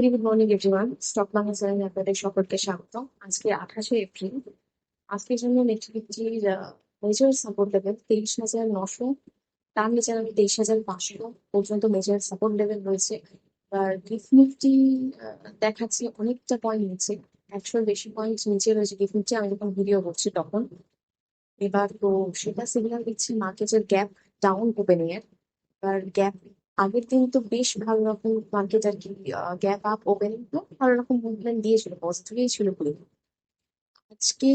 Good morning everyone, stock market চ্যানেলে আপনাদের সকলকে স্বাগত। আজকে 28শে এপ্রিল। আজকের জন্য নিফটি ফিফটির মেজর সাপোর্ট লেভেল 23,900, তার নিচে নামে 23,500 পর্যন্ত মেজর সাপোর্ট লেভেল রয়েছে। আর গিফট নিফটি দেখাচ্ছে অনেকটা পয়েন্ট নিচে, 100-এর বেশি পয়েন্ট নিচে রয়েছে গিফট নিফটি। আমি যখন ভিডিও করছি তখন এবার তো সেটা সিগন্যাল দিচ্ছে মার্কেটের গ্যাপ ডাউন ওপেনিং এর। আর গ্যাপ আগের দিন তো বেশ ভালো রকম মার্কেট আর কি, গ্যাপ আপ ওপেনিং তো ভালো রকম মুভমেন্ট দিয়েছিল, পজিটিভই ছিল পুরো। আজকে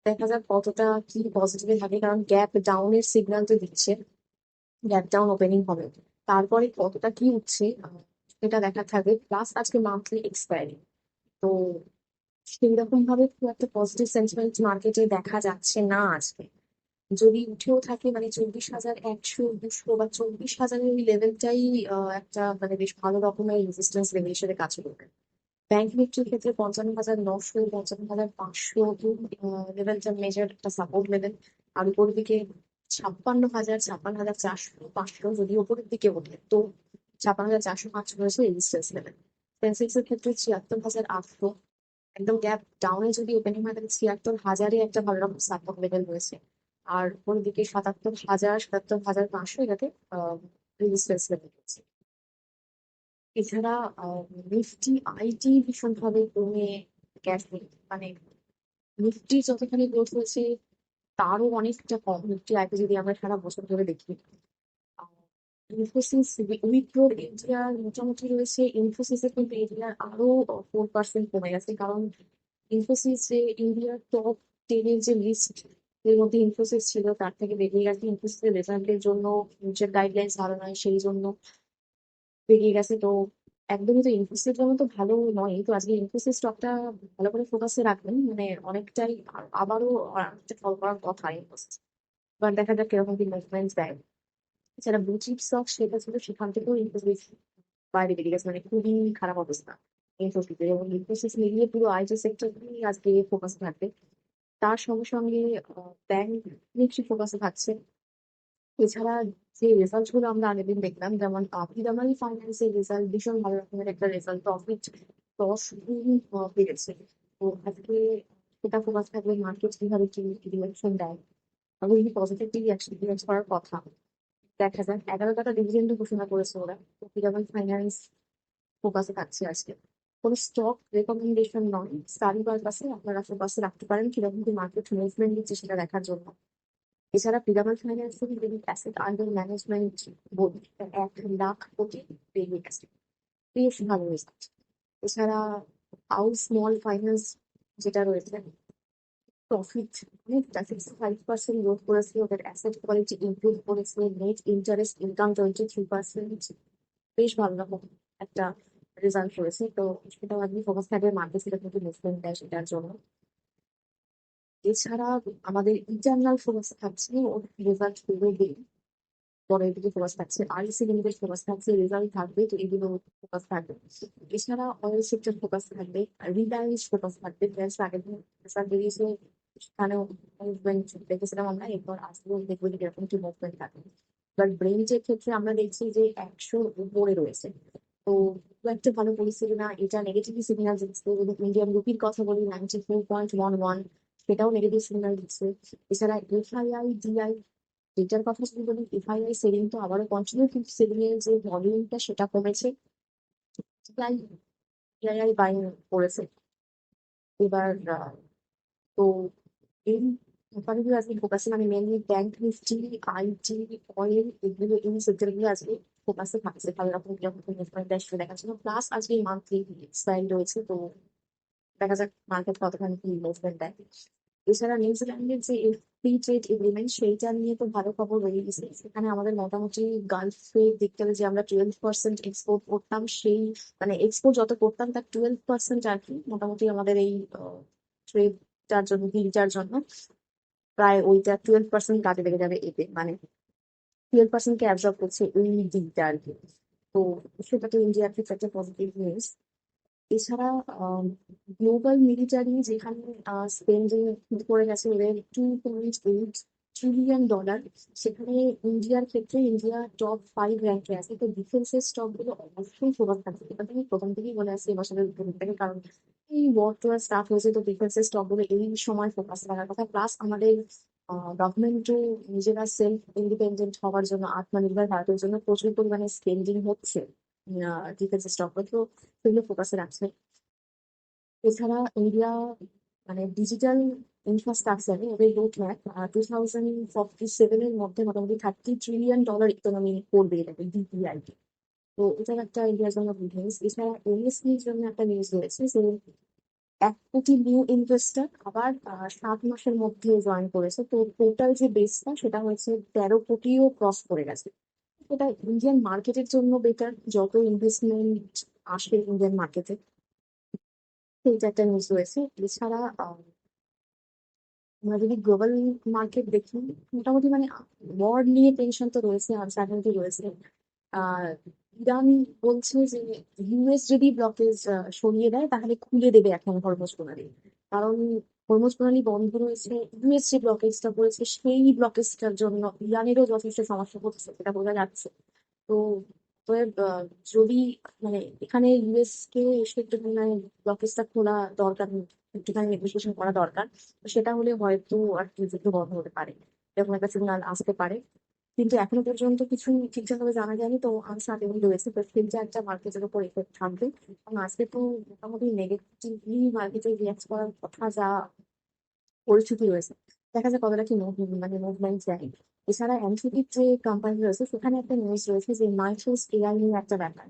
দেখা যাক কতটা কি পজিটিভে থাকে, কারণ গ্যাপ ডাউনের সিগন্যাল তো দিচ্ছে, গ্যাপ ডাউন ওপেনিং হবে। তারপরে কতটা কি উঠছে সেটা দেখা থাকবে। প্লাস আজকে মান্থলি এক্সপায়ারি, তো সেই রকম ভাবে খুব একটা পজিটিভ সেন্টিমেন্ট মার্কেটে দেখা যাচ্ছে না আজকে। যদি উঠেও থাকে মানে 24,100, 200 বা 24,000-এর ওই লেভেলটাই একটা মানে বেশ ভালো রকমের রেজিস্ট্যান্স লেভেল হিসেবে কাজ করবে। ব্যাংক নিফটির ক্ষেত্রে 55,900, 55,500 লেভেলটা মেজার একটা সাপোর্ট লেভেল। আর উপরের দিকে 56,000, 56,400, 500 যদি উপরের দিকে ওঠে তো 56,400, 500 রয়েছে রেজিস্ট্যান্স লেভেল। সেন্সেক্স এর ক্ষেত্রে 76,800, একদম গ্যাপ ডাউনে যদি ওপেনিং হয় তাহলে 76,000-এ একটা ভালো রকম সাপোর্ট লেভেল রয়েছে। আর উপরের দিকে 77,000, 77,500 এটাতে রেজিস্ট্যান্স লেভেল রয়েছে। এছাড়া নিফটি আইটি ভীষণ ভাবে কমে গেছে, মানে নিফটি যতখানি গ্রোথ হয়েছে তারও অনেকটা কম নিফটি আইটি যদি আমরা সারা বছর ধরে দেখি। ইনফোসিস, উইপ্রো এরিয়ার মোটামুটি রয়েছে, ইনফোসিসের কিন্তু এরিয়ার আরো 4% কমে গেছে, কারণ ইনফোসিস যে ইন্ডিয়ার টপ 10-এর যে লিস্ট এর মধ্যে ইনফোসিস ছিল তার থেকে বেরিয়ে গেছে। ইনফোসিসের রেজাল্টের জন্য ফিউচার গাইডলাইন্স ভালো নয়, সেই জন্য বেরিয়ে গেছে। তো একদমই তো ইনফোসিসের জন্য তো ভালো নয়। তো আজকে ইনফোসিস স্টকটা ভালো করে ফোকাসে রাখবেন, মানে অনেকটাই আবারও অনেকটা ফল করার কথা ইনফোসিস। এবার দেখা যাক কিরকম কি মুভমেন্ট দেয়। এছাড়া ব্লু চিপ স্টক সেটা ছিল, সেখান থেকেও ইনফোসিস বাইরে বেরিয়ে গেছে, মানে খুবই খারাপ অবস্থা ইনফোসিসের। এবং ইনফোসিস মিলিয়ে পুরো আইটি সেক্টরই আজকে ফোকাস থাকবে। তার সঙ্গে সঙ্গে ব্যাংক নিফটি ফোকাসে থাকছে। এছাড়া যে রেজাল্ট গুলো আমরা আগের দিন দেখলাম, যেমন পিরামাল ফাইন্যান্সের রেজাল্ট ভীষণ ভালো রকমের একটা রেজাল্ট, প্রফিট 10 গুণ বেড়েছে। তো আজকে সেটা ফোকাস থাকবে, মার্কেট কিভাবে কি ডিরেকশন দেয়। খুবই পজিটিভ রিয়াকশন করার কথা। দেখা যাক, 11টাটা ডিভিডেন্ড ঘোষণা করেছে ওরা, তো পিরামাল ফাইন্যান্স ফোকাসে থাকছে আজকে। কোনো স্টক রেকমেন্ডেশন নয়, স্টাডি পারপাসে আপনারা ফোকাসে রাখতে পারেন কিরকম কি মার্কেট মুভমেন্ট দিচ্ছে সেটা দেখার জন্য। এছাড়া পিরামাল ফাইন্যান্সের যদি অ্যাসেট আন্ডার ম্যানেজমেন্ট বলি, 1,00,000 কোটি পেরিয়ে গেছে, বেশ ভালো রেজাল্ট। এছাড়া আউস স্মল ফাইন্যান্স যেটা রয়েছে, প্রফিট অনেকটা 65% গ্রোথ করেছে, ওদের অ্যাসেট কোয়ালিটি ইমপ্রুভ করেছে, নেট ইন্টারেস্ট ইনকাম 23%, বেশ ভালো রকম একটা রেজাল্ট রয়েছে। তো সেটাও আপনি ফোকাস থাকবে, মার্কেট সেটা কিন্তু মুভমেন্ট দেয় সেটার জন্য। এছাড়া আমাদের ইন্টারনাল ফোকাস থাকছে ওর রেজাল্ট করবে, পরের দিকে ফোকাস থাকছে আরইসি লিমিটেড, ফোকাস থাকছে রেজাল্ট থাকবে, তো এগুলো ফোকাস থাকবে। এছাড়া অয়েল সেক্টর ফোকাস থাকবে, রিলায়েন্স ফোকাস থাকবে। রিলায়েন্স আগের দিন রেজাল্ট বেরিয়েছে, সেখানেও মুভমেন্ট দেখেছিলাম আমরা, এরপর আসলেও দেখবো যে এরকম কি মুভমেন্ট থাকে। এবার ব্রেঞ্চের ক্ষেত্রে আমরা দেখছি যে 100-র উপরে রয়েছে, তো খুব একটা ভালো পরিস্থিতি না, এটা নেগেটিভ সিগন্যাল দিচ্ছে। যদি ইন্ডিয়ান রুপির কথা বলি, 94.11, সেটাও নেগেটিভ সিগন্যাল দিচ্ছে। এছাড়া এফআইআই ডিআই, এটার কথা যদি বলি, এফআইআই সেলিং তো আবারও কন্টিনিউ, কিন্তু সেলিং এর যে ভলিউমটা সেটা কমেছে, তাই এআইআই বাইং করেছে। এবার তো এই কোম্পানিগুলো আজকে ফোকাসে, মানে mainly bank Nifty, IT, oil, এগুলো এই সেক্টর গুলো আজকে ফোকাসে থাকছে ভালো রকম কিরকম মুভমেন্ট দেয় সেটা দেখার জন্য। প্লাস আজকে মান্থলি এক্সপায়ারি রয়েছে, তো দেখা যাক মার্কেট কতখানি কি মুভমেন্ট দেয়। এছাড়া নিউজিল্যান্ডের যে ফ্রি ট্রেড এগ্রিমেন্ট, সেইটা নিয়ে তো ভালো খবর বেরিয়ে গেছে। সেখানে আমাদের মোটামুটি গালফে দেখতে হবে যে আমরা 12% এক্সপোর্ট করতাম, সেই মানে এক্সপোর্ট যত করতাম তার 12% আর কি মোটামুটি আমাদের এই ট্রেডটার জন্য, ডিলটার জন্য প্রায় ওইটা 12% কাজে লেগে যাবে এতে, মানে 12% কে অ্যাবজর্ব করছে এই ডিলটা আর কি। তো সেটা তো ইন্ডিয়ার ক্ষেত্রে একটা পজিটিভ নিউজ। এছাড়া গ্লোবাল মিলিটারি যেখানে স্পেন্ডিং করে গেছে ওদের 2.8 $30 ট্রিলিয়ন। সেখানে ইন্ডিয়ার ক্ষেত্রে ইন্ডিয়া টপ 5 র্যাঙ্কে আছে। তো ডিফেন্সের স্টক গুলো অবশ্যই ফোকাস থাকছে, এটা তুমি প্রথম থেকেই বলে আসছি এবছরের শুরু থেকে। কারণ এই ওয়ার টু স্টার্ট হয়েছে, তো ডিফেন্সের স্টক গুলো এই সময় ফোকাস রাখার কথা। প্লাস আমাদের গভর্নমেন্টও নিজেরা সেলফ ইন্ডিপেন্ডেন্ট হওয়ার জন্য, আত্মনির্ভর ভারতের জন্য প্রচুর পরিমাণে স্পেন্ডিং হচ্ছে ডিফেন্সের স্টক, তো সেগুলো ফোকাসে রাখছে। এছাড়া ইন্ডিয়া মানে ডিজিটাল ইনফ্রাস্ট্রাকচারে ওদের রোড ম্যাপ 2047-এর মধ্যে মোটামুটি $30 ট্রিলিয়ন ইকোনমি করবে, এটাকে ডিপিআই। তো এটার একটা ইন্ডিয়ার জন্য গুড নিউজ। এছাড়া এনএসসির জন্য একটা নিউজ রয়েছে যে 1 কোটি নিউ ইনভেস্টর আবার 7 মাসের মধ্যে জয়েন করেছে। তো টোটাল যে বেসটা সেটা হয়েছে 13 কোটিও ক্রস করে গেছে। এটা ইন্ডিয়ান মার্কেটের জন্য বেটার, যত ইনভেস্টমেন্ট আসবে ইন্ডিয়ান মার্কেটে। এটা একটা নিউজ রয়েছে। এছাড়া আমরা যদি গ্লোবাল মার্কেট দেখি, মোটামুটি মানে ওয়ার নিয়ে টেনশন তো রয়েছে, আনসার্টেনটি রয়েছে। আহ ইরান বলছে যে ইউএস যদি ব্লকেজ সরিয়ে দেয় তাহলে খুলে দেবে এখন হরমুজ প্রণালী। কারণ হরমুজ প্রণালী বন্ধ রয়েছে, ইউএস যে ব্লকেজটা করেছে সেই ব্লকেজটার জন্য ইরানেরও যথেষ্ট সমস্যা হচ্ছে, এটা বোঝা যাচ্ছে। তো অতএব, যদি মানে এখানে ইউএস কে এসে একটুখানি মানে ব্লকেজটা খোলা দরকার, একটুখানি নেগোসিয়েশন করা দরকার। তো সেটা হলে হয়তো আর কি যুদ্ধ বন্ধ হতে পারে, এরকম একটা সিগন্যাল আসতে পারে। কিন্তু এখনো পর্যন্ত কিছু ঠিকঠাক ভাবে জানা যায়নি, তো আনসার্টেনটি রয়েছে। তো ফিউচারটা মার্কেটের উপর এফেক্ট থাকবে। কারণ আজকে তো মোটামুটি নেগেটিভলি মার্কেটে রিয়াক্ট করার কথা যা পরিস্থিতি রয়েছে, দেখা যায় কতটা কি মানে মুভমেন্ট যায়। এছাড়া এনথিটিক যে কোম্পানি রয়েছে সেখানে একটা নিউজ রয়েছে যে মাইক্রোস এআই নিয়ে একটা ব্যাপার,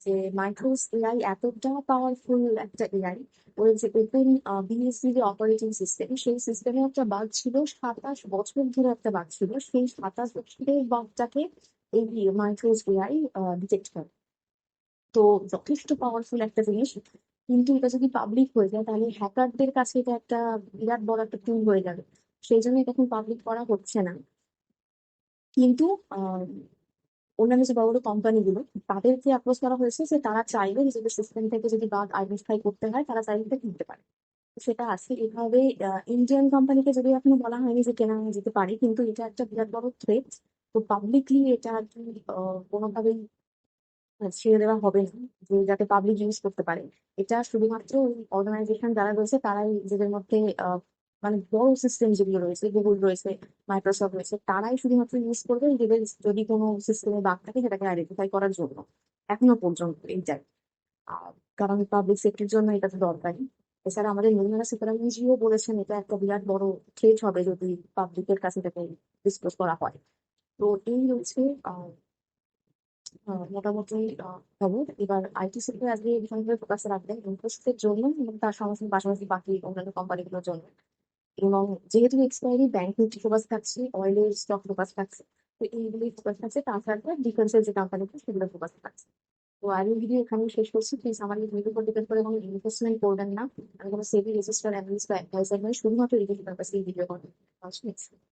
যে মাইক্রোস এআই এতটা পাওয়ারফুল একটা এআই, ওর যে ওপেন বিএসডি যে অপারেটিং সিস্টেম, সেই সিস্টেমে একটা বাগ ছিল, 27 বছর ধরে একটা বাগ ছিল। সেই 27 বছরের বাগটাকে এই মাইক্রোস এআই ডিটেক্ট করে। তো যথেষ্ট পাওয়ারফুল একটা জিনিস। কিন্তু এটা যদি পাবলিক হয়ে যায় তাহলে হ্যাকারদের কাছে এটা একটা বিরাট বড় একটা টুল হয়ে যাবে। সেই জন্য এটা এখন পাবলিক করা হচ্ছে না। কিন্তু আহ অন্যান্য যে বড় বড় কোম্পানিগুলো, তাদেরকে অ্যাপ্রোচ করা হয়েছে যে তারা চাইলে নিজেদের সিস্টেম থেকে যদি বাগ আইডেন্টিফাই করতে হয় তারা চাইলে এটা কিনতে পারে। তো সেটা আছে এভাবে। ইন্ডিয়ান কোম্পানিকে যদি এখনো বলা হয়নি যে কেনা যেতে পারে, কিন্তু এটা একটা বিরাট বড় থ্রেট। তো পাবলিকলি এটা আর কি কোনোভাবেই ছেড়ে দেওয়া হবে না, যে যাতে পাবলিক ইউজ করতে পারে। এটা শুধুমাত্র ওই অর্গানাইজেশন যারা রয়েছে তারাই নিজেদের মধ্যে মানে বড় সিস্টেম যেগুলো রয়েছে, গুগল রয়েছে, মাইক্রোসফট রয়েছে, তারাই শুধুমাত্র ইউজ করবে নিজেদের যদি কোনো সিস্টেমে বাগ থাকে সেটাকে আইডেন্টিফাই করার জন্য। এখনো পর্যন্ত এইটাই। আহ, কারণ পাবলিক সেক্টরের জন্য এটা তো দরকারি। এছাড়া আমাদের নির্মলা সীতারামন জিও বলেছেন এটা একটা বিরাট বড় থ্রেট হবে যদি পাবলিকের কাছে এটাকে ডিসক্লোজ করা হয়। তো এই হচ্ছে মোটামুটি খবর। এবার আইটি সেক্টর আজকে ভীষণভাবে ফোকাস রাখবেন ইনফোসিসের জন্য এবং তার সমস্ত পাশাপাশি বাকি অন্যান্য কোম্পানিগুলোর জন্য। এবং যেহেতু এক্সপায়ারি, ব্যাংক নিফটি ফোকাস থাকছে, অয়েলের স্টক ফোকাস থাকছে। তো এইগুলোই ফোকাস থাকছে, তাছাড়া ডিফেন্সের যে কোম্পানিগুলো সেগুলো ফোকাস থাকছে। তো আর এই ভিডিও এখানেই শেষ করছি। প্লিজ আমার এই ভিডিওর উপর ডিপেন্ড করে কোনো ইনভেস্টমেন্ট করবেন না। আমি কোনো সেবি রেজিস্টার অ্যানালিস্ট বা অ্যাডভাইজার নই, শুধুমাত্র রিভিউ পারপাসে এই ভিডিও করেন।